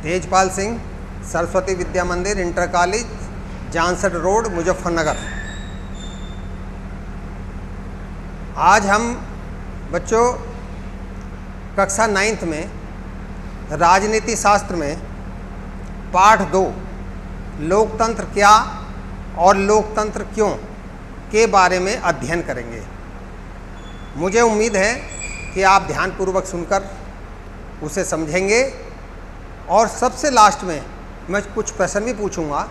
तेजपाल सिंह, सरस्वती विद्या मंदिर, inter college, Jansath road, Muzaffarnagar. आज हम बच्चों कक्षा 9th में राजनीति शास्त्र में पाठ 2 लोकतंत्र क्या और लोकतंत्र क्यों के बारे में अध्ययन करेंगे। मुझे उम्मीद है कि आप ध्यानपूर्वक सुनकर उसे समझेंगे और सबसे लास्ट में मैं कुछ प्रश्न भी पूछूंगा,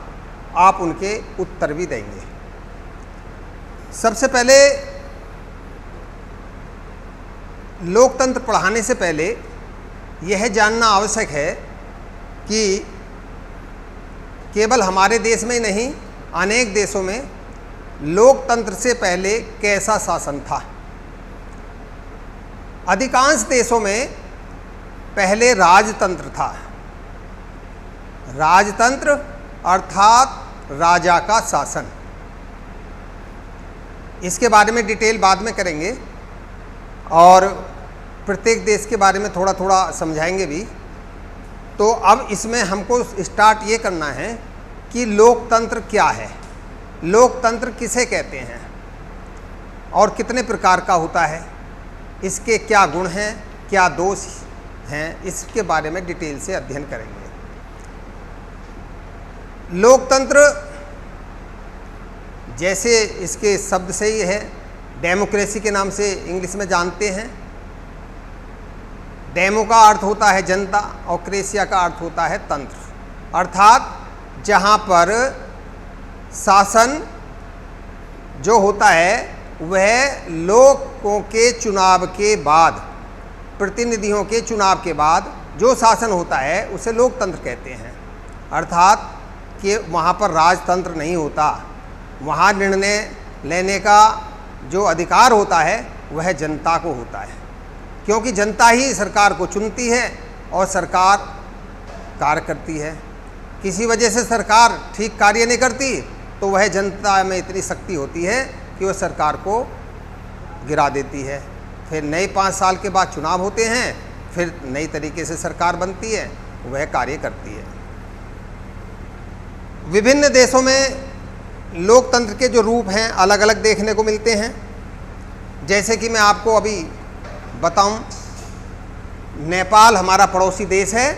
आप उनके उत्तर भी देंगे। सबसे पहले लोकतंत्र पढ़ाने से पहले यह जानना आवश्यक है कि केवल हमारे देश में ही नहीं, अनेक देशों में लोकतंत्र से पहले कैसा शासन था। अधिकांश देशों में पहले राजतंत्र था। राजतंत्र अर्थात राजा का शासन। इसके बारे में डिटेल बाद में करेंगे और प्रत्येक देश के बारे में थोड़ा थोड़ा समझाएंगे भी। तो अब इसमें हमको स्टार्ट ये करना है कि लोकतंत्र क्या है, लोकतंत्र किसे कहते हैं और कितने प्रकार का होता है, इसके क्या गुण हैं, क्या दोष हैं, इसके बारे में डिटेल से अध्ययन करेंगे। लोकतंत्र जैसे इसके शब्द से ही है, डेमोक्रेसी के नाम से इंग्लिश में जानते हैं। डेमो का अर्थ होता है जनता और क्रेसिया का अर्थ होता है तंत्र, अर्थात जहाँ पर शासन जो होता है वह लोगों के चुनाव के बाद, प्रतिनिधियों के चुनाव के बाद जो शासन होता है उसे लोकतंत्र कहते हैं। अर्थात कि वहाँ पर राजतंत्र नहीं होता, वहाँ निर्णय लेने का जो अधिकार होता है वह जनता को होता है, क्योंकि जनता ही सरकार को चुनती है और सरकार कार्य करती है। किसी वजह से सरकार ठीक कार्य नहीं करती तो वह जनता में इतनी शक्ति होती है कि वह सरकार को गिरा देती है। फिर नए 5 साल के बाद चुनाव होते हैं, फिर नई तरीके से सरकार बनती है, वह कार्य करती है। विभिन्न देशों में लोकतंत्र के जो रूप हैं अलग अलग देखने को मिलते हैं। जैसे कि मैं आपको अभी बताऊं, नेपाल हमारा पड़ोसी देश है।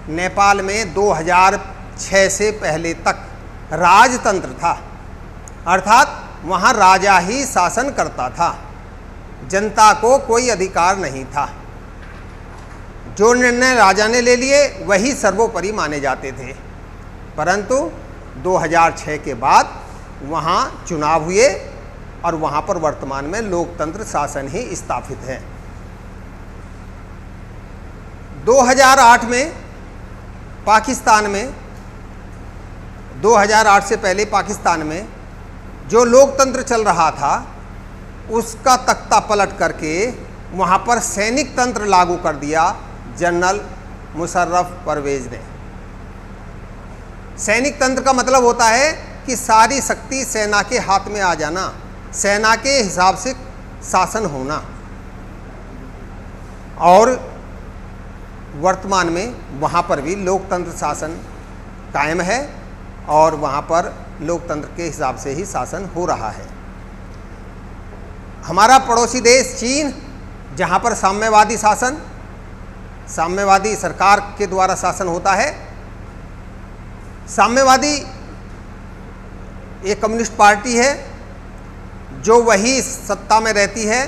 नेपाल में 2006 से पहले तक राजतंत्र था, अर्थात वहाँ राजा ही शासन करता था, जनता को कोई अधिकार नहीं था। जो निर्णय राजा ने ले लिए वही सर्वोपरि माने जाते थे। परंतु 2006 के बाद वहाँ चुनाव हुए और वहाँ पर वर्तमान में लोकतंत्र शासन ही स्थापित है। 2008 में पाकिस्तान में, 2008 से पहले पाकिस्तान में जो लोकतंत्र चल रहा था उसका तख्ता पलट करके वहाँ पर सैनिक तंत्र लागू कर दिया जनरल मुशर्रफ परवेज ने। सैनिक तंत्र का मतलब होता है कि सारी शक्ति सेना के हाथ में आ जाना, सेना के हिसाब से शासन होना। और वर्तमान में वहाँ पर भी लोकतंत्र शासन कायम है और वहाँ पर लोकतंत्र के हिसाब से ही शासन हो रहा है। हमारा पड़ोसी देश चीन, जहाँ पर साम्यवादी शासन, साम्यवादी सरकार के द्वारा शासन होता है। साम्यवादी एक कम्युनिस्ट पार्टी है जो वही सत्ता में रहती है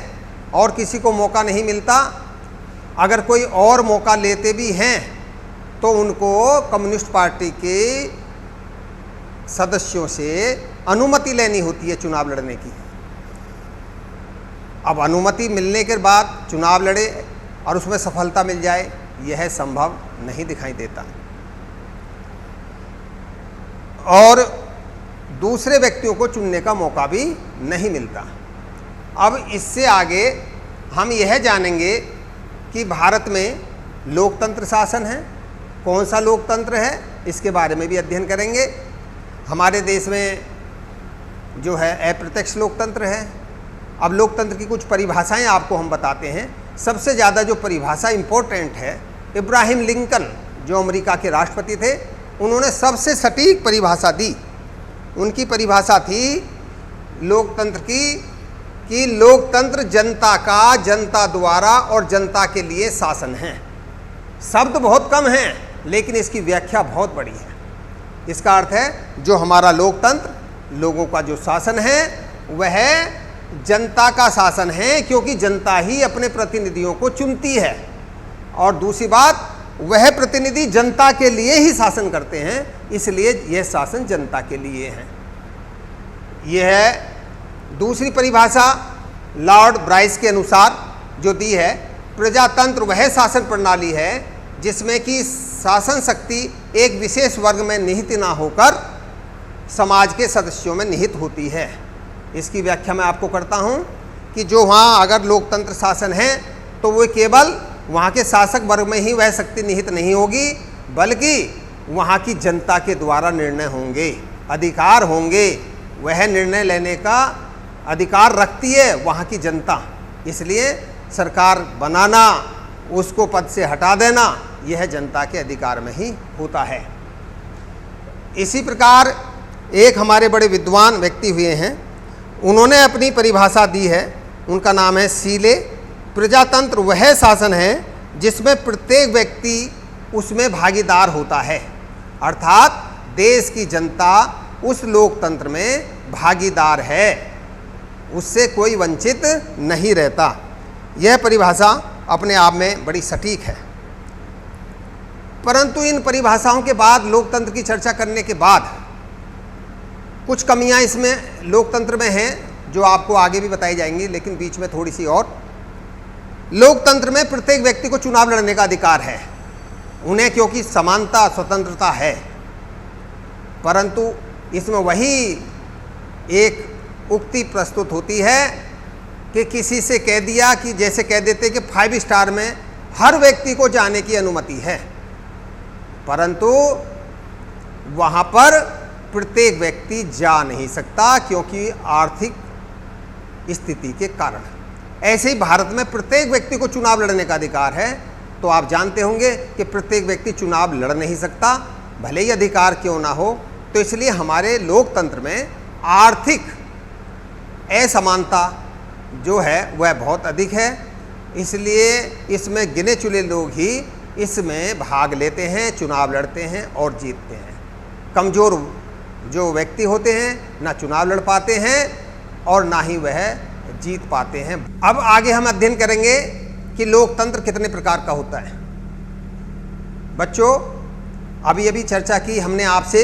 और किसी को मौका नहीं मिलता। अगर कोई और मौका लेते भी हैं तो उनको कम्युनिस्ट पार्टी के सदस्यों से अनुमति लेनी होती है चुनाव लड़ने की। अब अनुमति मिलने के बाद चुनाव लड़े और उसमें सफलता मिल जाए, यह संभव नहीं दिखाई देता। और दूसरे व्यक्तियों को चुनने का मौका भी नहीं मिलता। अब इससे आगे हम यह जानेंगे कि भारत में लोकतंत्र शासन है, कौन सा लोकतंत्र है, इसके बारे में भी अध्ययन करेंगे। हमारे देश में जो है अप्रत्यक्ष लोकतंत्र है। अब लोकतंत्र की कुछ परिभाषाएं आपको हम बताते हैं। सबसे ज़्यादा जो परिभाषा इम्पोर्टेंट है, इब्राहिम लिंकन जो अमेरिका के राष्ट्रपति थे, उन्होंने सबसे सटीक परिभाषा दी। उनकी परिभाषा थी लोकतंत्र की कि लोकतंत्र जनता का, जनता द्वारा और जनता के लिए शासन है। शब्द बहुत कम हैं लेकिन इसकी व्याख्या बहुत बड़ी है। इसका अर्थ है जो हमारा लोकतंत्र, लोगों का जो शासन है वह जनता का शासन है, क्योंकि जनता ही अपने प्रतिनिधियों को चुनती है। और दूसरी बात, वह प्रतिनिधि जनता के लिए ही शासन करते हैं, इसलिए यह शासन जनता के लिए है। यह है दूसरी परिभाषा लॉर्ड ब्राइस के अनुसार जो दी है। प्रजातंत्र वह शासन प्रणाली है जिसमें कि शासन शक्ति एक विशेष वर्ग में निहित ना होकर समाज के सदस्यों में निहित होती है। इसकी व्याख्या मैं आपको करता हूं कि जो वहाँ अगर लोकतंत्र शासन है तो वो केवल वहाँ के शासक वर्ग में ही वह शक्ति निहित नहीं होगी, बल्कि वहाँ की जनता के द्वारा निर्णय होंगे, अधिकार होंगे। वह निर्णय लेने का अधिकार रखती है वहाँ की जनता। इसलिए सरकार बनाना, उसको पद से हटा देना, यह जनता के अधिकार में ही होता है। इसी प्रकार एक हमारे बड़े विद्वान व्यक्ति हुए हैं, उन्होंने अपनी परिभाषा दी है। उनका नाम है सीले। प्रजातंत्र वह शासन है जिसमें प्रत्येक व्यक्ति उसमें भागीदार होता है, अर्थात देश की जनता उस लोकतंत्र में भागीदार है, उससे कोई वंचित नहीं रहता। यह परिभाषा अपने आप में बड़ी सटीक है। परंतु इन परिभाषाओं के बाद, लोकतंत्र की चर्चा करने के बाद, कुछ कमियां इसमें लोकतंत्र में हैं जो आपको आगे भी बताई जाएंगी, लेकिन बीच में थोड़ी सी और। लोकतंत्र में प्रत्येक व्यक्ति को चुनाव लड़ने का अधिकार है उन्हें, क्योंकि समानता, स्वतंत्रता है। परंतु इसमें वही एक उक्ति प्रस्तुत होती है कि किसी से कह दिया कि जैसे कह देते कि 5 स्टार में हर व्यक्ति को जाने की अनुमति है, परंतु वहाँ पर प्रत्येक व्यक्ति जा नहीं सकता क्योंकि आर्थिक स्थिति के कारण। ऐसे ही भारत में प्रत्येक व्यक्ति को चुनाव लड़ने का अधिकार है। तो आप जानते होंगे कि प्रत्येक व्यक्ति चुनाव लड़ नहीं सकता, भले ही अधिकार क्यों ना हो। तो इसलिए हमारे लोकतंत्र में आर्थिक असमानता जो है वह बहुत अधिक है। इसलिए इसमें गिने चुने लोग ही इसमें भाग लेते हैं, चुनाव लड़ते हैं और जीतते हैं। कमज़ोर जो व्यक्ति होते हैं ना चुनाव लड़ पाते हैं और ना ही वह जीत पाते हैं। अब आगे हम अध्ययन करेंगे कि लोकतंत्र कितने प्रकार का होता है। बच्चों, अभी अभी चर्चा की हमने आपसे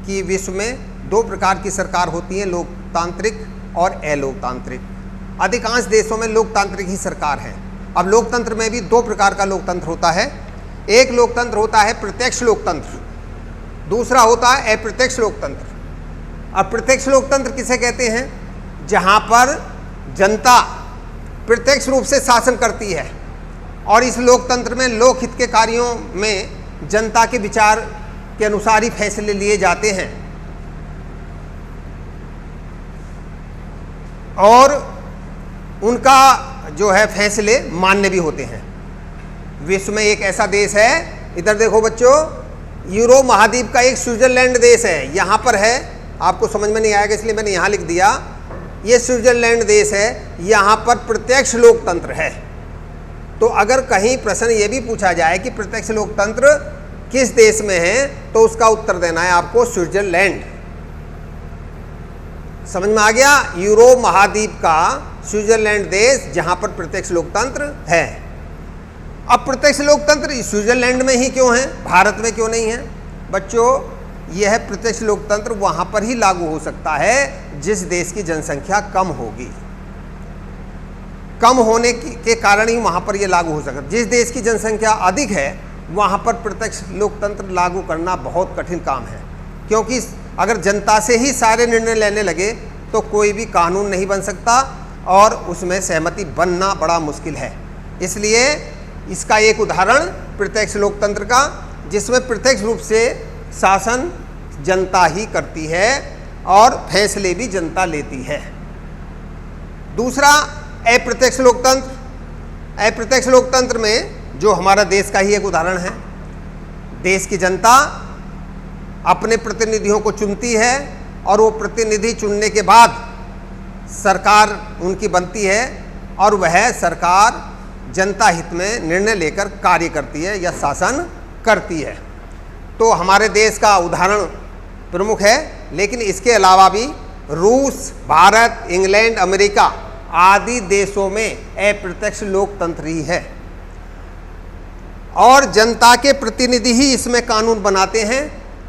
कि विश्व में 2 प्रकार की सरकार होती है, लोकतांत्रिक और अलोकतांत्रिक। अधिकांश देशों में लोकतांत्रिक ही सरकार है। अब लोकतंत्र में भी 2 प्रकार का लोकतंत्र होता है। एक लोकतंत्र होता है प्रत्यक्ष लोकतंत्र, दूसरा होता है अप्रत्यक्ष लोकतंत्र। अब प्रत्यक्ष लोकतंत्र किसे कहते हैं? जहां पर जनता प्रत्यक्ष रूप से शासन करती है और इस लोकतंत्र में लोकहित के कार्यों में जनता के विचार के अनुसार ही फैसले लिए जाते हैं और उनका जो है फैसले मान्य भी होते हैं। विश्व में एक ऐसा देश है, इधर देखो बच्चों, यूरोप महाद्वीप का एक स्विट्जरलैंड देश है। यहाँ पर है, आपको समझ में नहीं आएगा इसलिए मैंने यहाँ लिख दिया। ये स्विट्जरलैंड देश है, यहाँ पर प्रत्यक्ष लोकतंत्र है। तो अगर कहीं प्रश्न ये भी पूछा जाए कि प्रत्यक्ष लोकतंत्र किस देश में है, तो उसका उत्तर देना है आपको स्विट्जरलैंड। समझ में आ गया? यूरोप महाद्वीप का स्विट्जरलैंड देश जहाँ पर प्रत्यक्ष लोकतंत्र है। अब प्रत्यक्ष लोकतंत्र स्विट्जरलैंड में ही क्यों है, भारत में क्यों नहीं है? बच्चों, यह प्रत्यक्ष लोकतंत्र वहाँ पर ही लागू हो सकता है जिस देश की जनसंख्या कम होगी। कम होने के कारण ही वहाँ पर यह लागू हो सकता है। जिस देश की जनसंख्या अधिक है वहाँ पर प्रत्यक्ष लोकतंत्र लागू करना बहुत कठिन काम है, क्योंकि अगर जनता से ही सारे निर्णय लेने लगे तो कोई भी कानून नहीं बन सकता और उसमें सहमति बनना बड़ा मुश्किल है। इसलिए इसका एक उदाहरण प्रत्यक्ष लोकतंत्र का, जिसमें प्रत्यक्ष रूप से शासन जनता ही करती है और फैसले भी जनता लेती है। दूसरा अप्रत्यक्ष लोकतंत्र। अप्रत्यक्ष लोकतंत्र में जो हमारा देश का ही एक उदाहरण है, देश की जनता अपने प्रतिनिधियों को चुनती है और वो प्रतिनिधि चुनने के बाद सरकार उनकी बनती है और वह सरकार जनता हित में निर्णय लेकर कार्य करती है या शासन करती है। तो हमारे देश का उदाहरण प्रमुख है, लेकिन इसके अलावा भी रूस, भारत, इंग्लैंड, अमेरिका आदि देशों में अप्रत्यक्ष लोकतंत्र ही है और जनता के प्रतिनिधि ही इसमें कानून बनाते हैं,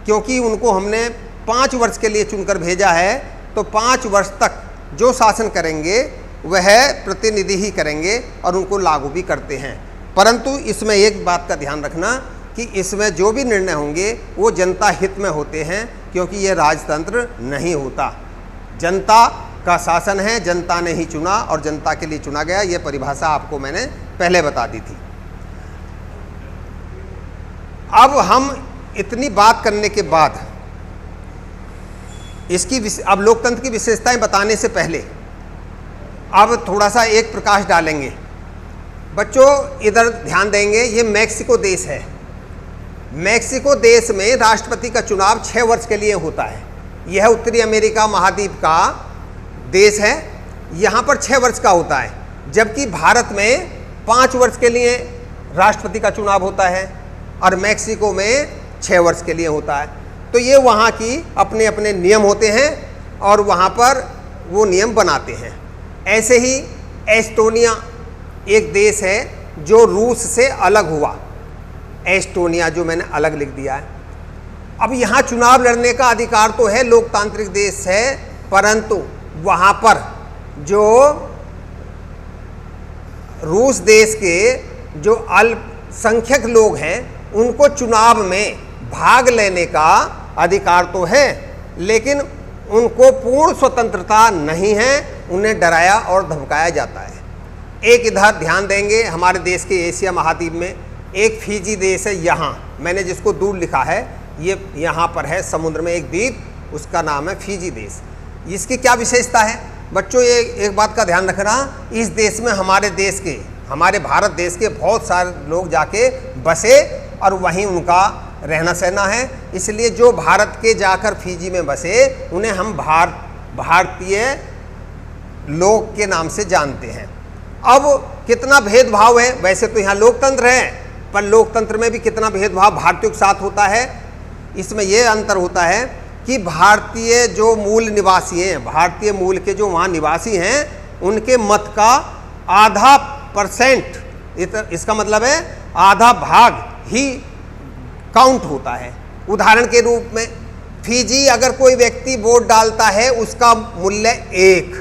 क्योंकि उनको हमने 5 वर्ष के लिए चुनकर भेजा है। तो 5 वर्ष तक जो शासन करेंगे वह प्रतिनिधि ही करेंगे और उनको लागू भी करते हैं। परंतु इसमें एक बात का ध्यान रखना कि इसमें जो भी निर्णय होंगे वो जनता हित में होते हैं, क्योंकि ये राजतंत्र नहीं होता। जनता का शासन है, जनता ने ही चुना और जनता के लिए चुना गया। ये परिभाषा आपको मैंने पहले बता दी थी। अब हम इतनी बात करने के बाद अब लोकतंत्र की विशेषताएं बताने से पहले अब थोड़ा सा एक प्रकाश डालेंगे। बच्चों इधर ध्यान देंगे, ये मैक्सिको देश है। मैक्सिको देश में राष्ट्रपति का चुनाव 6 वर्ष के लिए होता है। यह उत्तरी अमेरिका महाद्वीप का देश है, यहाँ पर 6 वर्ष का होता है, जबकि भारत में 5 वर्ष के लिए राष्ट्रपति का चुनाव होता है और मैक्सिको में 6 वर्ष के लिए होता है। तो ये वहाँ की अपने अपने नियम होते हैं और वहाँ पर वो नियम बनाते हैं। ऐसे ही एस्टोनिया एक देश है जो रूस से अलग हुआ। एस्टोनिया जो मैंने अलग लिख दिया है। अब यहाँ चुनाव लड़ने का अधिकार तो है, लोकतांत्रिक देश है, परंतु वहाँ पर जो रूस देश के जो अल्पसंख्यक लोग हैं उनको चुनाव में भाग लेने का अधिकार तो है, लेकिन उनको पूर्ण स्वतंत्रता नहीं है, उन्हें डराया और धमकाया जाता है। एक इधर ध्यान देंगे, हमारे देश के एशिया महाद्वीप में एक फिजी देश है। यहाँ मैंने जिसको दूर लिखा है, ये यहाँ पर है समुद्र में एक द्वीप, उसका नाम है फिजी देश। इसकी क्या विशेषता है बच्चों? ये एक बात का ध्यान रखना, इस देश में हमारे भारत देश के बहुत सारे लोग जाके बसे और वहीं उनका रहना सहना है। इसलिए जो भारत के जाकर फिजी में बसे उन्हें हम भारतीय लोग के नाम से जानते हैं। अब कितना भेदभाव है, वैसे तो यहाँ लोकतंत्र है, पर लोकतंत्र में भी कितना भेदभाव भारतीयों के साथ होता है। इसमें यह अंतर होता है कि भारतीय जो मूल निवासी हैं, भारतीय मूल के जो वहाँ निवासी हैं, उनके मत का आधा %, इसका मतलब है आधा भाग ही काउंट होता है। उदाहरण के रूप में फिजी अगर कोई व्यक्ति वोट डालता है उसका मूल्य 1,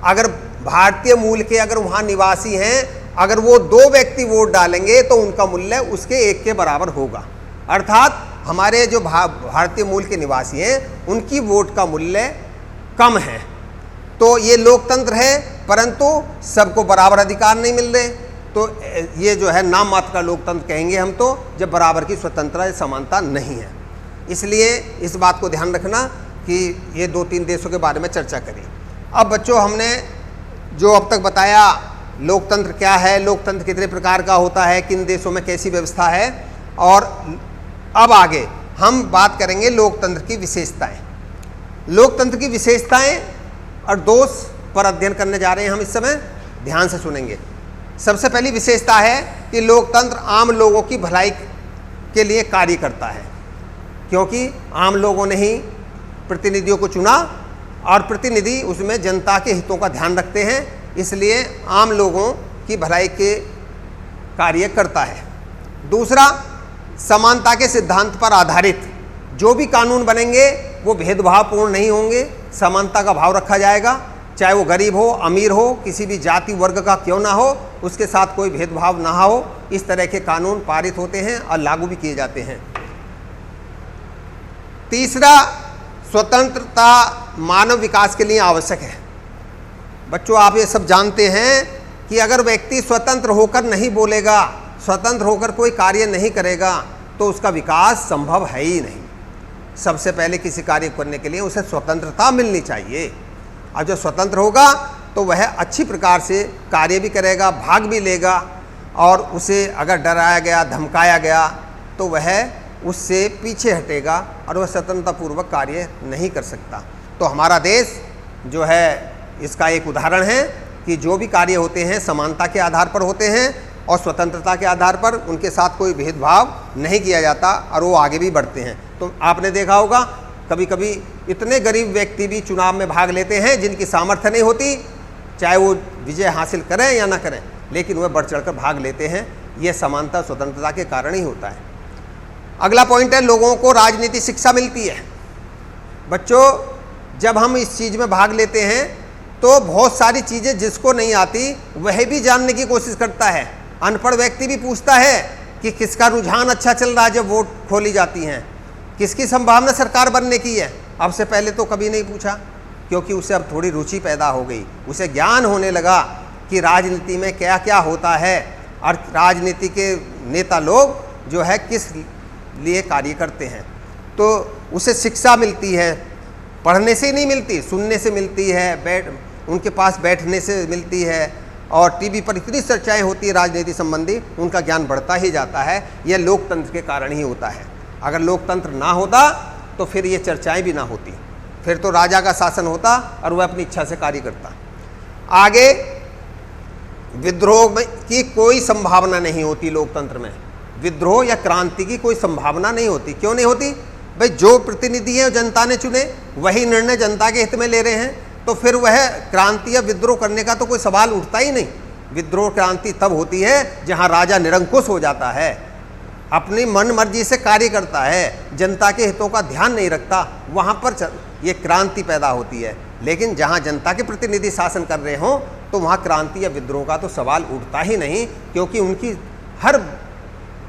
अगर भारतीय मूल के अगर वहाँ निवासी हैं, अगर वो 2 व्यक्ति वोट डालेंगे तो उनका मूल्य उसके 1 के बराबर होगा। अर्थात हमारे जो भारतीय मूल के निवासी हैं उनकी वोट का मूल्य कम है। तो ये लोकतंत्र है, परंतु सबको बराबर अधिकार नहीं मिल रहे। तो ये जो है नाम मात्र का लोकतंत्र कहेंगे हम, तो जब बराबर की स्वतंत्रता या समानता नहीं है। इसलिए इस बात को ध्यान रखना कि ये 2-3 देशों के बारे में चर्चा करी। अब बच्चों हमने जो अब तक बताया लोकतंत्र क्या है, लोकतंत्र कितने प्रकार का होता है, किन देशों में कैसी व्यवस्था है, और अब आगे हम बात करेंगे लोकतंत्र की विशेषताएं। लोकतंत्र की विशेषताएं और दोष पर अध्ययन करने जा रहे हैं हम इस समय, ध्यान से सुनेंगे। सबसे पहली विशेषता है कि लोकतंत्र आम लोगों की भलाई के लिए कार्य करता है, क्योंकि आम लोगों ने ही प्रतिनिधियों को चुना और प्रतिनिधि उसमें जनता के हितों का ध्यान रखते हैं, इसलिए आम लोगों की भलाई के कार्य करता है। दूसरा, समानता के सिद्धांत पर आधारित जो भी कानून बनेंगे वो भेदभावपूर्ण नहीं होंगे, समानता का भाव रखा जाएगा। चाहे वो गरीब हो, अमीर हो, किसी भी जाति वर्ग का क्यों ना हो, उसके साथ कोई भेदभाव ना हो, इस तरह के कानून पारित होते हैं और लागू भी किए जाते हैं। तीसरा, स्वतंत्रता मानव विकास के लिए आवश्यक है। बच्चों आप ये सब जानते हैं कि अगर व्यक्ति स्वतंत्र होकर नहीं बोलेगा, स्वतंत्र होकर कोई कार्य नहीं करेगा, तो उसका विकास संभव है ही नहीं। सबसे पहले किसी कार्य करने के लिए उसे स्वतंत्रता मिलनी चाहिए, और जो स्वतंत्र होगा तो वह अच्छी प्रकार से कार्य भी करेगा, भाग भी लेगा, और उसे अगर डराया गया, धमकाया गया तो वह उससे पीछे हटेगा और वह स्वतंत्रतापूर्वक कार्य नहीं कर सकता। तो हमारा देश जो है इसका एक उदाहरण है कि जो भी कार्य होते हैं समानता के आधार पर होते हैं और स्वतंत्रता के आधार पर, उनके साथ कोई भेदभाव नहीं किया जाता और वो आगे भी बढ़ते हैं। तो आपने देखा होगा कभी कभी इतने गरीब व्यक्ति भी चुनाव में भाग लेते हैं जिनकी सामर्थ्य नहीं होती, चाहे वो विजय हासिल करें या ना करें, लेकिन वह बढ़ चढ़कर भाग लेते हैं। ये समानता स्वतंत्रता के कारण ही होता है। अगला पॉइंट है, लोगों को राजनीति शिक्षा मिलती है। बच्चों, जब हम इस चीज़ में भाग लेते हैं तो बहुत सारी चीज़ें जिसको नहीं आती वह भी जानने की कोशिश करता है। अनपढ़ व्यक्ति भी पूछता है कि किसका रुझान अच्छा चल रहा है जब वोट खोली जाती हैं, किसकी संभावना सरकार बनने की है। अब से पहले तो कभी नहीं पूछा, क्योंकि उसे अब थोड़ी रुचि पैदा हो गई, उसे ज्ञान होने लगा कि राजनीति में क्या क्या होता है और राजनीति के नेता लोग जो है किस लिए कार्य करते हैं। तो उसे शिक्षा मिलती है, पढ़ने से नहीं मिलती, सुनने से मिलती है, उनके पास बैठने से मिलती है, और टीवी पर इतनी चर्चाएं होती है राजनीति संबंधी, उनका ज्ञान बढ़ता ही जाता है। यह लोकतंत्र के कारण ही होता है। अगर लोकतंत्र ना होता तो फिर ये चर्चाएं भी ना होती, फिर तो राजा का शासन होता और वह अपनी इच्छा से कार्य करता। आगे, विद्रोह की कोई संभावना नहीं होती लोकतंत्र में। विद्रोह या क्रांति की कोई संभावना नहीं होती। क्यों नहीं होती? भाई, जो प्रतिनिधि हैं जनता ने चुने, वही निर्णय जनता के हित में ले रहे हैं, तो फिर वह क्रांति या विद्रोह करने का तो कोई सवाल उठता ही नहीं। विद्रोह क्रांति तब होती है जहां राजा निरंकुश हो जाता है, अपनी मन मर्जी से कार्य करता है, जनता के हितों का ध्यान नहीं रखता, वहां पर ये क्रांति पैदा होती है। लेकिन जहां जनता के प्रतिनिधि शासन कर रहे हों तो वहां क्रांति या विद्रोह का तो सवाल उठता ही नहीं, क्योंकि उनकी हर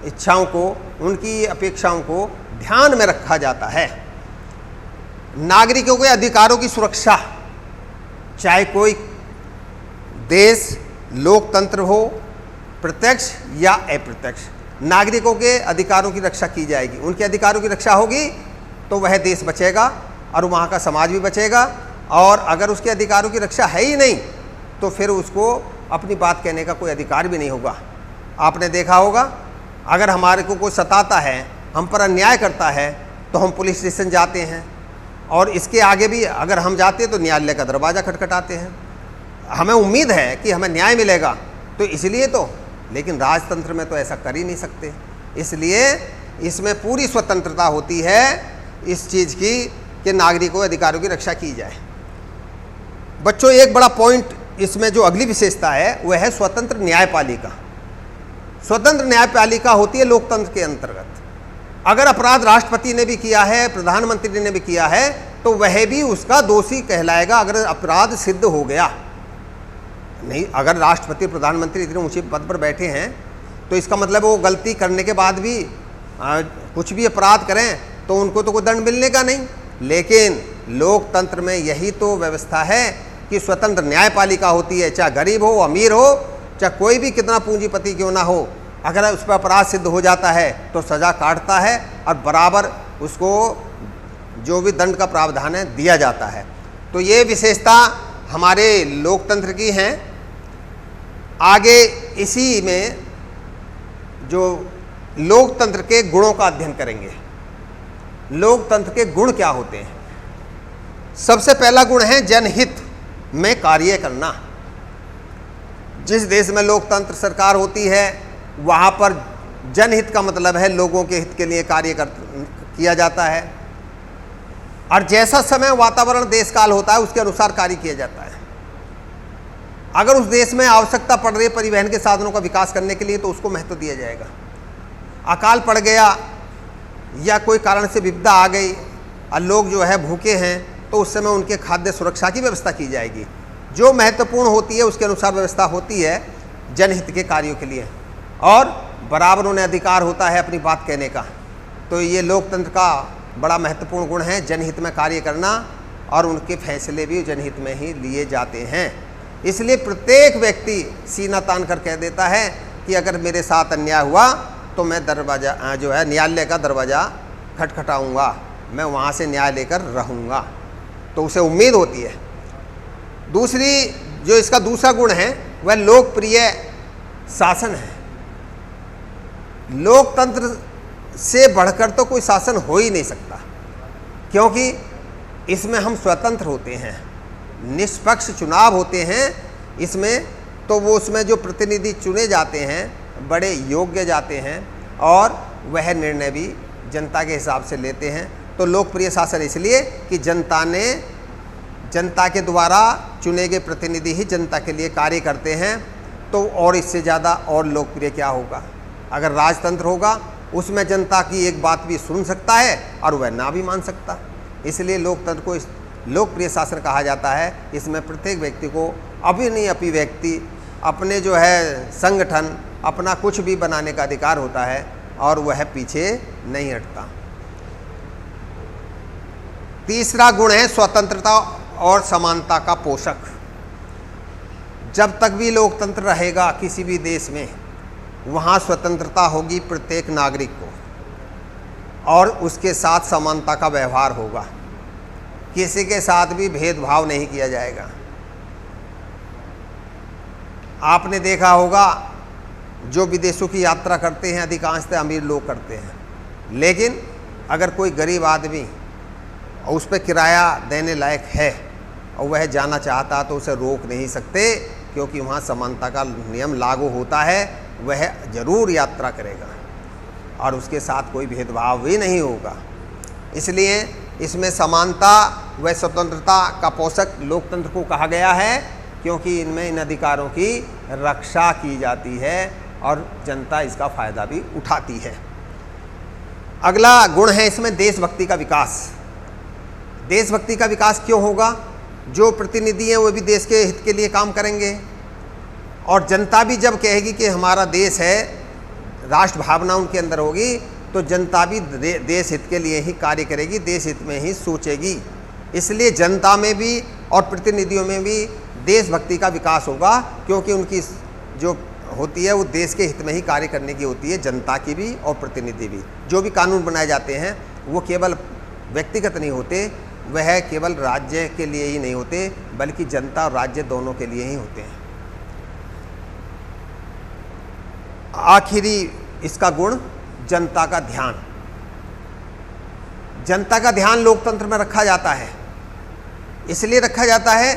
इच्छाओं को, उनकी अपेक्षाओं को ध्यान में रखा जाता है। नागरिकों के अधिकारों की सुरक्षा, चाहे कोई देश लोकतंत्र हो, प्रत्यक्ष या अप्रत्यक्ष, नागरिकों के अधिकारों की रक्षा की जाएगी। उनके अधिकारों की रक्षा होगी तो वह देश बचेगा और वहाँ का समाज भी बचेगा। और अगर उसके अधिकारों की रक्षा है ही नहीं तो फिर उसको अपनी बात कहने का कोई अधिकार भी नहीं होगा। आपने देखा होगा, अगर हमारे को कोई सताता है, हम पर अन्याय करता है, तो हम पुलिस स्टेशन जाते हैं, और इसके आगे भी अगर हम जाते हैं तो न्यायालय का दरवाज़ा खटखटाते हैं। हमें उम्मीद है कि हमें न्याय मिलेगा, तो इसलिए तो, लेकिन राजतंत्र में तो ऐसा कर ही नहीं सकते। इसलिए इसमें पूरी स्वतंत्रता होती है इस चीज़ की कि नागरिकों के अधिकारों की रक्षा की जाए। बच्चों, एक बड़ा पॉइंट इसमें जो अगली विशेषता है वह है स्वतंत्र न्यायपालिका। स्वतंत्र न्यायपालिका होती है लोकतंत्र के अंतर्गत। अगर अपराध राष्ट्रपति ने भी किया है, प्रधानमंत्री ने भी किया है, तो वह भी उसका दोषी कहलाएगा अगर अपराध सिद्ध हो गया। नहीं, अगर राष्ट्रपति प्रधानमंत्री इतने ऊंचे पद पर बैठे हैं तो इसका मतलब वो गलती करने के बाद भी कुछ भी अपराध करें तो उनको तो कोई दंड मिलने का नहीं। लेकिन लोकतंत्र में यही तो व्यवस्था है कि स्वतंत्र न्यायपालिका होती है, चाहे गरीब हो, अमीर हो, चाहे कोई भी कितना पूंजीपति क्यों ना हो, अगर उस पर अपराध सिद्ध हो जाता है तो सज़ा काटता है और बराबर उसको जो भी दंड का प्रावधान है दिया जाता है। तो ये विशेषता हमारे लोकतंत्र की हैं। आगे इसी में जो लोकतंत्र के गुणों का अध्ययन करेंगे। लोकतंत्र के गुण क्या होते हैं? सबसे पहला गुण है जनहित में कार्य करना। जिस देश में लोकतंत्र सरकार होती है वहाँ पर जनहित का मतलब है लोगों के हित के लिए कार्य किया जाता है, और जैसा समय वातावरण देश काल होता है उसके अनुसार कार्य किया जाता है। अगर उस देश में आवश्यकता पड़ रही है परिवहन के साधनों का विकास करने के लिए तो उसको महत्व दिया जाएगा। अकाल पड़ गया या कोई कारण से विपदा आ गई और लोग जो है भूखे हैं तो उस समय उनके खाद्य सुरक्षा की व्यवस्था की जाएगी। जो महत्वपूर्ण होती है उसके अनुसार व्यवस्था होती है जनहित के कार्यों के लिए, और बराबर उन्हें अधिकार होता है अपनी बात कहने का। तो ये लोकतंत्र का बड़ा महत्वपूर्ण गुण है, जनहित में कार्य करना, और उनके फैसले भी जनहित में ही लिए जाते हैं। इसलिए प्रत्येक व्यक्ति सीना तान कर कह देता है कि अगर मेरे साथ अन्याय हुआ तो मैं दरवाज़ा जो है न्यायालय का दरवाज़ा खटखटाऊँगा, मैं वहाँ से न्याय लेकर रहूँगा, तो उसे उम्मीद होती है। दूसरी जो इसका दूसरा गुण है वह लोकप्रिय शासन है। लोकतंत्र से बढ़कर तो कोई शासन हो ही नहीं सकता, क्योंकि इसमें हम स्वतंत्र होते हैं, निष्पक्ष चुनाव होते हैं इसमें, तो वो उसमें जो प्रतिनिधि चुने जाते हैं बड़े योग्य जाते हैं और वह निर्णय भी जनता के हिसाब से लेते हैं। तो लोकप्रिय शासन इसलिए कि जनता के द्वारा चुने गए प्रतिनिधि ही जनता के लिए कार्य करते हैं। तो और इससे ज़्यादा और लोकप्रिय क्या होगा? अगर राजतंत्र होगा उसमें जनता की एक बात भी सुन सकता है और वह ना भी मान सकता। इसलिए लोकतंत्र को लोकप्रिय शासन कहा जाता है। इसमें प्रत्येक व्यक्ति को अभिव्यक्ति, अपने जो है संगठन, अपना कुछ भी बनाने का अधिकार होता है और वह पीछे नहीं हटता। तीसरा गुण है स्वतंत्रता और समानता का पोषक। जब तक भी लोकतंत्र रहेगा किसी भी देश में, वहाँ स्वतंत्रता होगी प्रत्येक नागरिक को और उसके साथ समानता का व्यवहार होगा। किसी के साथ भी भेदभाव नहीं किया जाएगा। आपने देखा होगा जो विदेशों की यात्रा करते हैं अधिकांशतः अमीर लोग करते हैं, लेकिन अगर कोई गरीब आदमी और उस पर किराया देने लायक है और वह जाना चाहता तो उसे रोक नहीं सकते, क्योंकि वहाँ समानता का नियम लागू होता है। वह जरूर यात्रा करेगा और उसके साथ कोई भेदभाव भी नहीं होगा। इसलिए इसमें समानता व स्वतंत्रता का पोषक लोकतंत्र को कहा गया है, क्योंकि इनमें इन अधिकारों की रक्षा की जाती है और जनता इसका फायदा भी उठाती है। अगला गुण है इसमें देशभक्ति का विकास। देशभक्ति का विकास क्यों होगा? जो प्रतिनिधि हैं वो भी देश के हित के लिए काम करेंगे और जनता भी जब कहेगी कि हमारा देश है, राष्ट्र भावना उनके अंदर होगी, तो जनता भी देश हित के लिए ही कार्य करेगी, देश हित में ही सोचेगी। इसलिए जनता में भी और प्रतिनिधियों में भी देशभक्ति का विकास होगा, क्योंकि उनकी जो होती है वो देश के हित में ही कार्य करने की होती है, जनता की भी और प्रतिनिधि भी। जो भी कानून बनाए जाते हैं वो केवल व्यक्तिगत नहीं होते, वह केवल राज्य के लिए ही नहीं होते, बल्कि जनता और राज्य दोनों के लिए ही होते हैं। आखिरी इसका गुण जनता का ध्यान। जनता का ध्यान लोकतंत्र में रखा जाता है। इसलिए रखा जाता है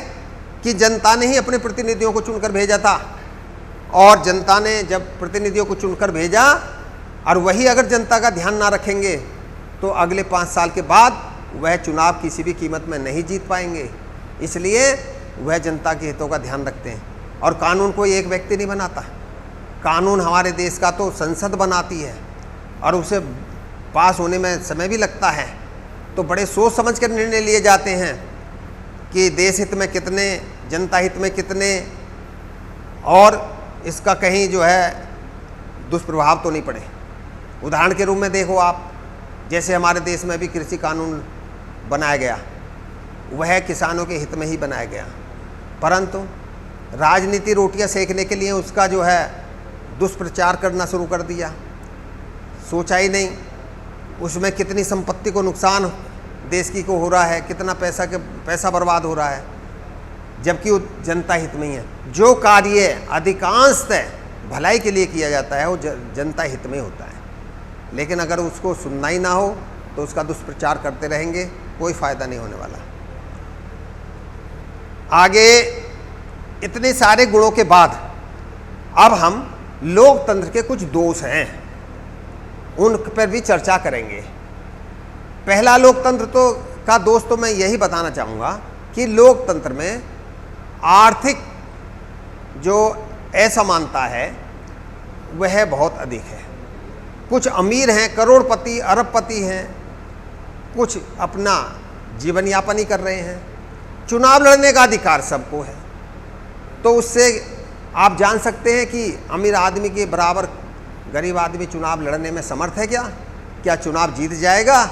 कि जनता ने ही अपने प्रतिनिधियों को चुनकर भेजा था और जनता ने जब प्रतिनिधियों को चुनकर भेजा और वही अगर जनता का ध्यान ना रखेंगे तो अगले 5 साल के बाद वह चुनाव किसी भी कीमत में नहीं जीत पाएंगे। इसलिए वह जनता के हितों का ध्यान रखते हैं। और कानून कोई एक व्यक्ति नहीं बनाता, कानून हमारे देश का तो संसद बनाती है और उसे पास होने में समय भी लगता है। तो बड़े सोच समझ कर निर्णय लिए जाते हैं कि देश हित में कितने, जनता हित में कितने, और इसका कहीं जो है दुष्प्रभाव तो नहीं पड़े। उदाहरण के रूप में देखो आप, जैसे हमारे देश में भी कृषि कानून बनाया गया, वह किसानों के हित में ही बनाया गया, परंतु राजनीति रोटियां सेकने के लिए उसका जो है दुष्प्रचार करना शुरू कर दिया। सोचा ही नहीं उसमें कितनी संपत्ति को नुकसान देश की को हो रहा है, कितना पैसा बर्बाद हो रहा है, जबकि वो जनता हित में ही है। जो कार्य अधिकांशतः भलाई के लिए किया जाता है वो जनता हित में होता है, लेकिन अगर उसको सुनना ही ना हो तो उसका दुष्प्रचार करते रहेंगे, कोई फायदा नहीं होने वाला। आगे इतने सारे गुणों के बाद अब हम लोकतंत्र के कुछ दोष हैं उन पर भी चर्चा करेंगे। पहला लोकतंत्र का दोष तो मैं यही बताना चाहूँगा कि लोकतंत्र में आर्थिक जो असमानता है वह बहुत अधिक है। कुछ अमीर हैं, करोड़पति अरबपति हैं, कुछ अपना जीवन यापन ही कर रहे हैं। चुनाव लड़ने का अधिकार सबको है, तो उससे आप जान सकते हैं कि अमीर आदमी के बराबर गरीब आदमी चुनाव लड़ने में समर्थ है क्या चुनाव जीत जाएगा?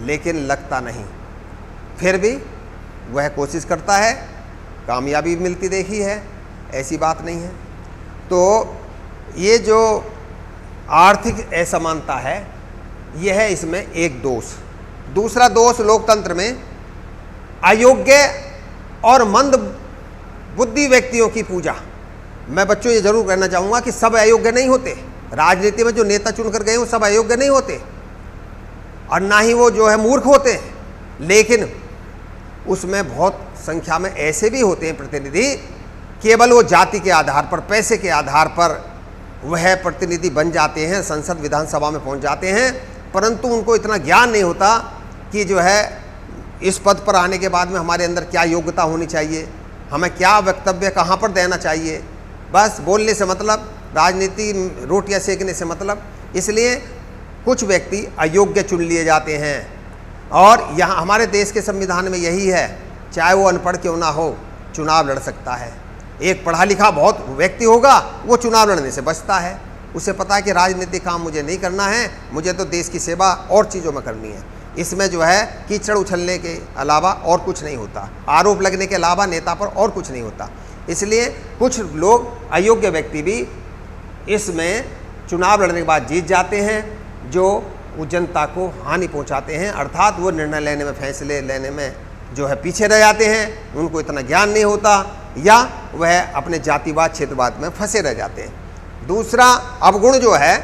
लेकिन लगता नहीं। फिर भी वह कोशिश करता है, कामयाबी मिलती देखी है, ऐसी बात नहीं है। तो ये जो आर्थिक असमानता है यह है इसमें एक दोष। दूसरा दोष लोकतंत्र में अयोग्य और मंद बुद्धि व्यक्तियों की पूजा। मैं बच्चों ये जरूर कहना चाहूँगा कि सब अयोग्य नहीं होते, राजनीति में जो नेता चुनकर गए वो सब अयोग्य नहीं होते और ना ही वो जो है मूर्ख होते हैं, लेकिन उसमें बहुत संख्या में ऐसे भी होते हैं प्रतिनिधि, केवल वो जाति के आधार पर, पैसे के आधार पर वह प्रतिनिधि बन जाते हैं, संसद विधानसभा में पहुंच जाते हैं, परंतु उनको इतना ज्ञान नहीं होता कि जो है इस पद पर आने के बाद में हमारे अंदर क्या योग्यता होनी चाहिए, हमें क्या वक्तव्य कहाँ पर देना चाहिए। बस बोलने से मतलब, राजनीति रोटियां सेकने से मतलब। इसलिए कुछ व्यक्ति अयोग्य चुन लिए जाते हैं और यहाँ हमारे देश के संविधान में यही है, चाहे वो अनपढ़ क्यों ना हो चुनाव लड़ सकता है। एक पढ़ा लिखा बहुत व्यक्ति होगा वो चुनाव लड़ने से बचता है, उसे पता है कि राजनीतिक काम मुझे नहीं करना है, मुझे तो देश की सेवा और चीज़ों में करनी है। इसमें जो है कीचड़ उछलने के अलावा और कुछ नहीं होता, आरोप लगने के अलावा नेता पर और कुछ नहीं होता। इसलिए कुछ लोग अयोग्य व्यक्ति भी इसमें चुनाव लड़ने के बाद जीत जाते हैं, जो वो जनता को हानि पहुंचाते हैं, अर्थात वो निर्णय लेने में, फैसले लेने में जो है पीछे रह जाते हैं, उनको इतना ज्ञान नहीं होता या वह अपने जातिवाद क्षेत्रवाद में फंसे रह जाते हैं। दूसरा अवगुण जो है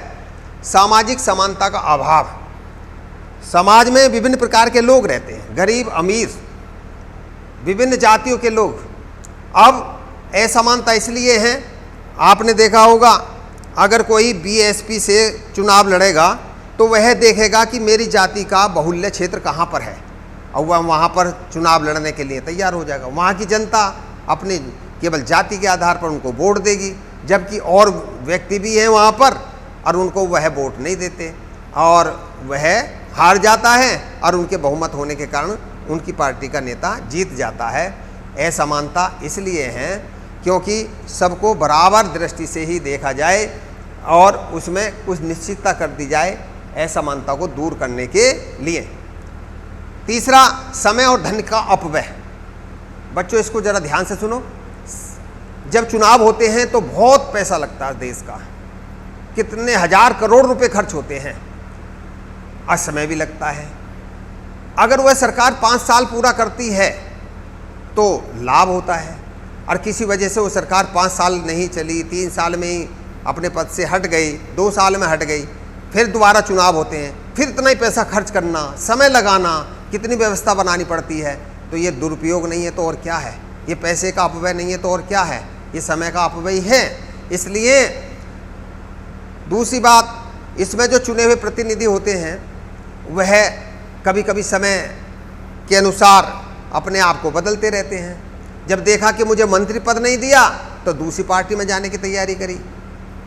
सामाजिक समानता का अभाव। समाज में विभिन्न प्रकार के लोग रहते हैं, गरीब अमीर, विभिन्न जातियों के लोग। अब असमानता इसलिए है, आपने देखा होगा अगर कोई बीएसपी से चुनाव लड़ेगा तो वह देखेगा कि मेरी जाति का बाहुल्य क्षेत्र कहाँ पर है और वह वहाँ पर चुनाव लड़ने के लिए तैयार हो जाएगा। वहाँ की जनता अपने केवल जाति के आधार पर उनको वोट देगी, जबकि और व्यक्ति भी हैं वहाँ पर और उनको वह वोट नहीं देते और वह हार जाता है और उनके बहुमत होने के कारण उनकी पार्टी का नेता जीत जाता है। असमानता इसलिए है क्योंकि सबको बराबर दृष्टि से ही देखा जाए और उसमें कुछ निश्चितता कर दी जाए असमानता को दूर करने के लिए। तीसरा समय और धन का अपव्यय। बच्चों इसको ज़रा ध्यान से सुनो। जब चुनाव होते हैं तो बहुत पैसा लगता है देश का, कितने हजार करोड़ रुपए खर्च होते हैं और समय भी लगता है। अगर वह सरकार 5 साल पूरा करती है तो लाभ होता है और किसी वजह से वो सरकार 5 साल नहीं चली, 3 साल में ही अपने पद से हट गई, 2 साल में हट गई, फिर दोबारा चुनाव होते हैं, फिर इतना ही पैसा खर्च करना, समय लगाना, कितनी व्यवस्था बनानी पड़ती है। तो ये दुरुपयोग नहीं है तो और क्या है, ये पैसे का अपव्यय नहीं है तो और क्या है, ये समय का अपव्यय है। इसलिए दूसरी बात, इसमें जो चुने हुए प्रतिनिधि होते हैं वह कभी कभी समय के अनुसार अपने आप को बदलते रहते हैं। जब देखा कि मुझे मंत्री पद नहीं दिया तो दूसरी पार्टी में जाने की तैयारी करी,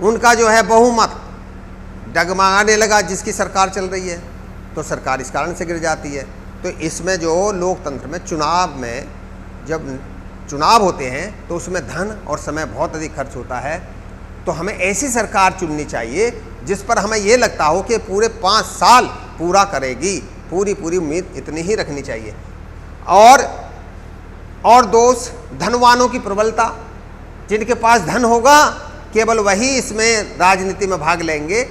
उनका जो है बहुमत डगमगाने लगा जिसकी सरकार चल रही है, तो सरकार इस कारण से गिर जाती है। तो इसमें जो लोकतंत्र में चुनाव में जब चुनाव होते हैं तो उसमें धन और समय बहुत अधिक खर्च होता है। तो हमें ऐसी सरकार चुननी चाहिए जिस पर हमें ये लगता हो कि पूरे 5 साल पूरा करेगी, पूरी उम्मीद इतनी ही रखनी चाहिए। और दोष धनवानों की प्रबलता, जिनके पास धन होगा केवल वही इसमें राजनीति में भाग लेंगे।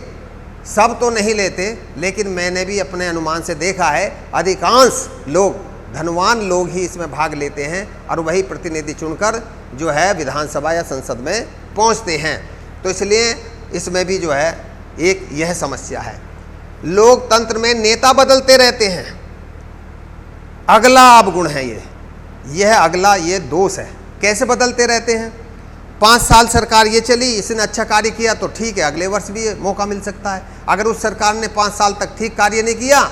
सब तो नहीं लेते, लेकिन मैंने भी अपने अनुमान से देखा है अधिकांश लोग, धनवान लोग ही इसमें भाग लेते हैं और वही प्रतिनिधि चुनकर जो है विधानसभा या संसद में पहुंचते हैं। तो इसलिए इसमें भी जो है एक यह समस्या है। लोकतंत्र में नेता बदलते रहते हैं, अगला अवगुण है यह अगला ये दोष है। कैसे बदलते रहते हैं? 5 साल सरकार ये चली, इसने अच्छा कार्य किया तो ठीक है, अगले वर्ष भी मौका मिल सकता है। अगर उस सरकार ने 5 साल तक ठीक कार्य नहीं किया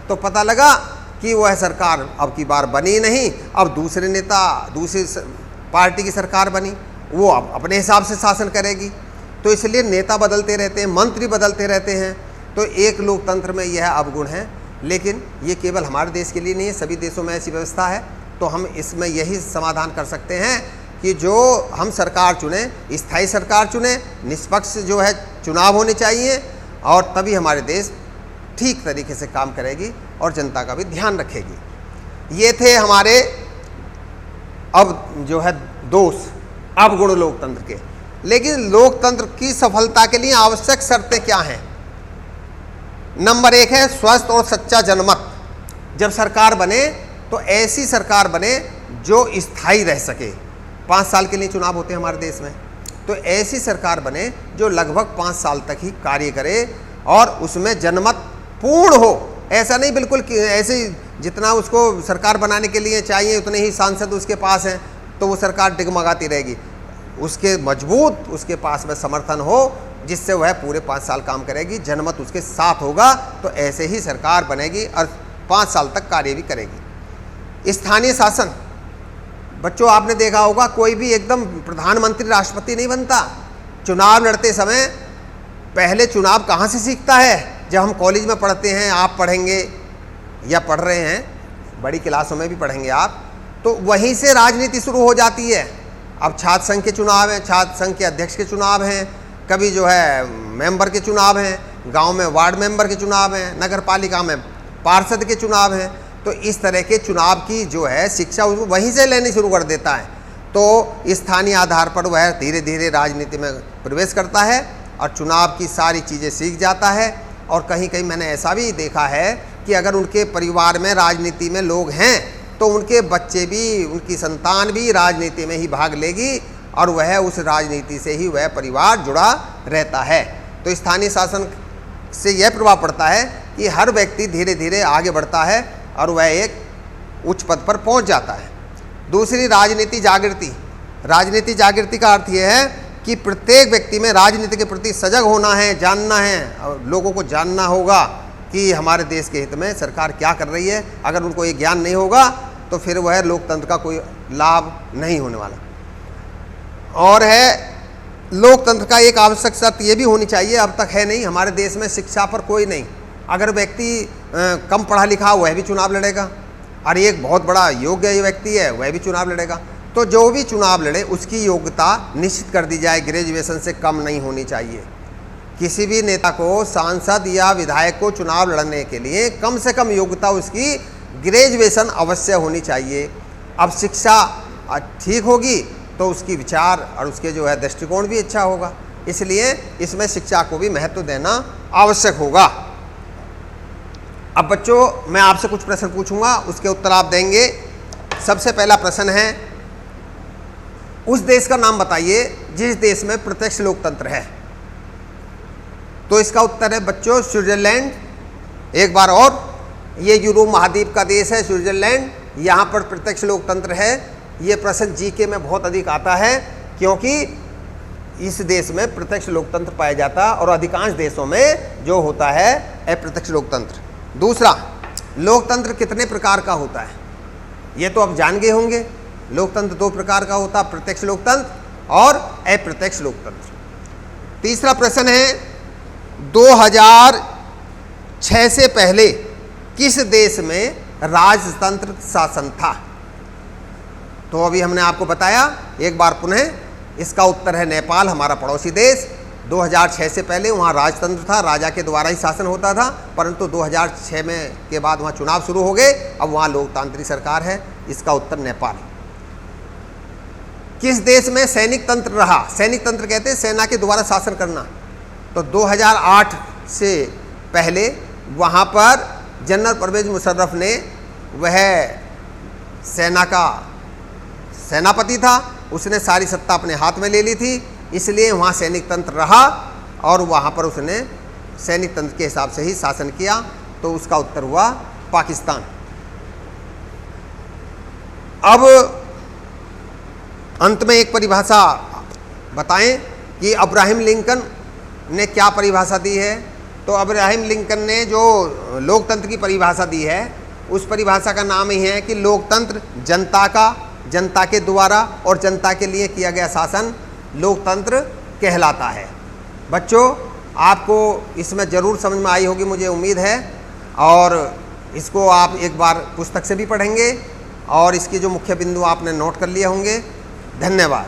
तो पता लगा कि वह सरकार अब की बार बनी नहीं, अब दूसरे नेता, दूसरी पार्टी की सरकार बनी, वो अब अपने हिसाब से शासन करेगी। तो इसलिए नेता बदलते रहते हैं, मंत्री बदलते रहते हैं। तो एक लोकतंत्र में यह अवगुण है, लेकिन ये केवल हमारे देश के लिए नहीं है, सभी देशों में ऐसी व्यवस्था है। तो हम इसमें यही समाधान कर सकते हैं कि जो हम सरकार चुने, स्थायी सरकार चुने, निष्पक्ष जो है चुनाव होने चाहिए और तभी हमारे देश ठीक तरीके से काम करेगी और जनता का भी ध्यान रखेगी। ये थे हमारे अब जो है दोष अवगुण लोकतंत्र के। लेकिन लोकतंत्र की सफलता के लिए आवश्यक शर्तें क्या हैं? नंबर 1 है स्वस्थ और सच्चा जनमत। जब सरकार बने तो ऐसी सरकार बने जो स्थायी रह सके। 5 साल के लिए चुनाव होते हैं हमारे देश में, तो ऐसी सरकार बने जो लगभग 5 साल तक ही कार्य करे और उसमें जनमत पूर्ण हो। ऐसा नहीं बिल्कुल कि ऐसे जितना उसको सरकार बनाने के लिए चाहिए उतने ही सांसद उसके पास हैं तो वो सरकार डगमगाती रहेगी। उसके मजबूत उसके पास में समर्थन हो जिससे वह पूरे 5 साल काम करेगी, जनमत उसके साथ होगा, तो ऐसे ही सरकार बनेगी और 5 साल तक कार्य भी करेगी। स्थानीय शासन, बच्चों आपने देखा होगा कोई भी एकदम प्रधानमंत्री राष्ट्रपति नहीं बनता। चुनाव लड़ते समय पहले चुनाव कहाँ से सीखता है? जब हम कॉलेज में पढ़ते हैं, आप पढ़ेंगे या पढ़ रहे हैं, बड़ी क्लासों में भी पढ़ेंगे आप, तो वहीं से राजनीति शुरू हो जाती है। अब छात्र संघ के चुनाव हैं, छात्र संघ के अध्यक्ष के चुनाव हैं, कभी जो है मेंबर के चुनाव हैं, गांव में वार्ड मेंबर के चुनाव हैं, नगर पालिका में पार्षद के चुनाव हैं। तो इस तरह के चुनाव की जो है शिक्षा उसको वहीं से लेनी शुरू कर देता है। तो स्थानीय आधार पर वह धीरे धीरे राजनीति में प्रवेश करता है और चुनाव की सारी चीज़ें सीख जाता है। और कहीं कहीं मैंने ऐसा भी देखा है कि अगर उनके परिवार में राजनीति में लोग हैं तो उनके बच्चे भी, उनकी संतान भी राजनीति में ही भाग लेगी और वह उस राजनीति से ही वह परिवार जुड़ा रहता है। तो स्थानीय शासन से यह प्रभाव पड़ता है कि हर व्यक्ति धीरे धीरे आगे बढ़ता है और वह एक उच्च पद पर पहुंच जाता है। दूसरी, राजनीति जागृति। राजनीति जागृति का अर्थ यह है कि प्रत्येक व्यक्ति में राजनीति के प्रति सजग होना है, जानना है, और लोगों को जानना होगा कि हमारे देश के हित में सरकार क्या कर रही है। अगर उनको ये ज्ञान नहीं होगा तो फिर वह लोकतंत्र का कोई लाभ नहीं होने वाला। और है लोकतंत्र का एक आवश्यक शर्त ये भी होनी चाहिए, अब तक है नहीं हमारे देश में, शिक्षा पर कोई नहीं। अगर व्यक्ति कम पढ़ा लिखा वह भी चुनाव लड़ेगा और एक बहुत बड़ा योग्य व्यक्ति है वह भी चुनाव लड़ेगा। तो जो भी चुनाव लड़े उसकी योग्यता निश्चित कर दी जाए, ग्रेजुएशन से कम नहीं होनी चाहिए। किसी भी नेता को, सांसद या विधायक को चुनाव लड़ने के लिए कम से कम योग्यता उसकी ग्रेजुएशन अवश्य होनी चाहिए। अब शिक्षा ठीक होगी तो उसकी विचार और उसके जो है दृष्टिकोण भी अच्छा होगा, इसलिए इसमें शिक्षा को भी महत्व देना आवश्यक होगा। अब बच्चों मैं आपसे कुछ प्रश्न पूछूंगा, उसके उत्तर आप देंगे। सबसे पहला प्रश्न है, उस देश का नाम बताइए जिस देश में प्रत्यक्ष लोकतंत्र है। तो इसका उत्तर है बच्चों स्विट्जरलैंड। एक बार और, ये यूरोप महाद्वीप का देश है स्विट्जरलैंड, यहाँ पर प्रत्यक्ष लोकतंत्र है। ये प्रश्न जीके में बहुत अधिक आता है क्योंकि इस देश में प्रत्यक्ष लोकतंत्र पाया जाता है और अधिकांश देशों में जो होता है अप्रत्यक्ष लोकतंत्र। दूसरा, लोकतंत्र कितने प्रकार का होता है? ये तो आप जान गए होंगे। लोकतंत्र 2 प्रकार का होता है, प्रत्यक्ष लोकतंत्र और अप्रत्यक्ष लोकतंत्र। तीसरा प्रश्न है, 2006 से पहले किस देश में राजतंत्र शासन था? तो अभी हमने आपको बताया, एक बार पुनः इसका उत्तर है नेपाल, हमारा पड़ोसी देश। 2006 से पहले वहाँ राजतंत्र था, राजा के द्वारा ही शासन होता था, परंतु 2006 में के बाद वहाँ चुनाव शुरू हो गए, अब वहाँ लोकतांत्रिक सरकार है। इसका उत्तर नेपाल। किस देश में सैनिक तंत्र रहा? सैनिक तंत्र कहते हैं सेना के द्वारा शासन करना। तो 2008 से पहले वहाँ पर जनरल परवेज मुशर्रफ ने, वह सेना का सेनापति था, उसने सारी सत्ता अपने हाथ में ले ली थी, इसलिए वहाँ सैनिक तंत्र रहा और वहाँ पर उसने सैनिक तंत्र के हिसाब से ही शासन किया। तो उसका उत्तर हुआ पाकिस्तान। अब अंत में एक परिभाषा बताएं कि अब्राहम लिंकन ने क्या परिभाषा दी है। तो अब्राहम लिंकन ने जो लोकतंत्र की परिभाषा दी है, उस परिभाषा का नाम ही है कि लोकतंत्र जनता का, जनता के द्वारा और जनता के लिए किया गया शासन लोकतंत्र कहलाता है। बच्चों आपको इसमें ज़रूर समझ में आई होगी, मुझे उम्मीद है, और इसको आप एक बार पुस्तक से भी पढ़ेंगे और इसके जो मुख्य बिंदु आपने नोट कर लिए होंगे। धन्यवाद।